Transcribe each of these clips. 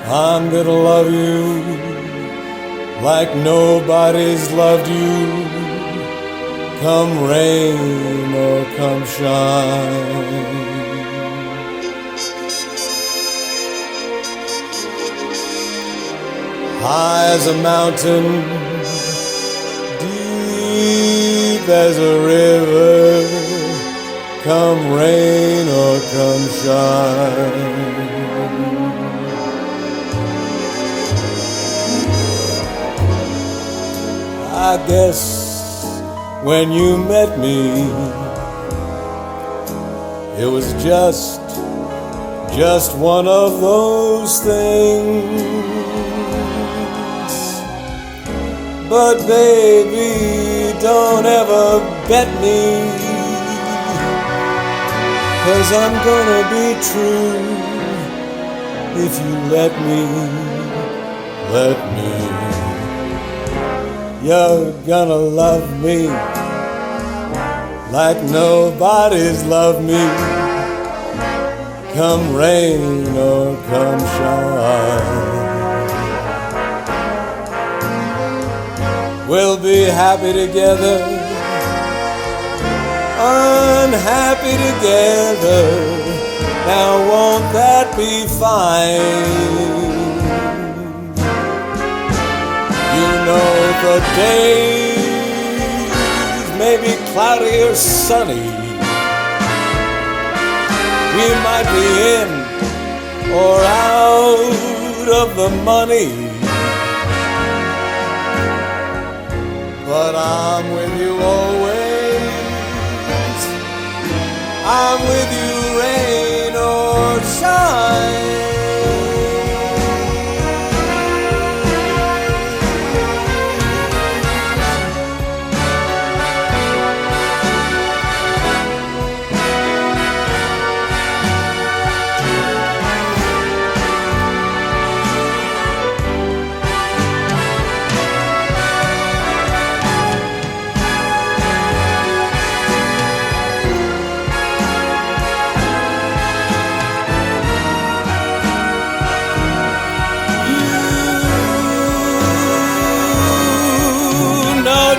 I'm gonna love you like nobody's loved you, come rain or come shine. High as a mountain, deep as a river, come rain or come shine. I guess when you met me, it was just one of those things. But baby, don't ever bet me, 'cause I'm gonna be true if you let me. You're gonna love me like nobody's loved me, come rain or come shine. We'll be happy together, unhappy together. Now won't that be fine? You know the days may be cloudy or sunny, we might be in or out of the money, but I'm with you always. I'm with you rain or shine.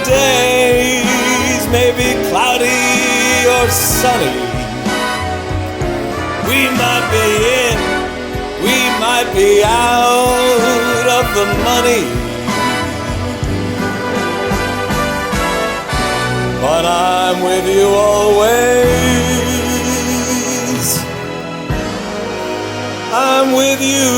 Days may be cloudy or sunny, we might be in, we might be out of the money, but I'm with you always. I'm with you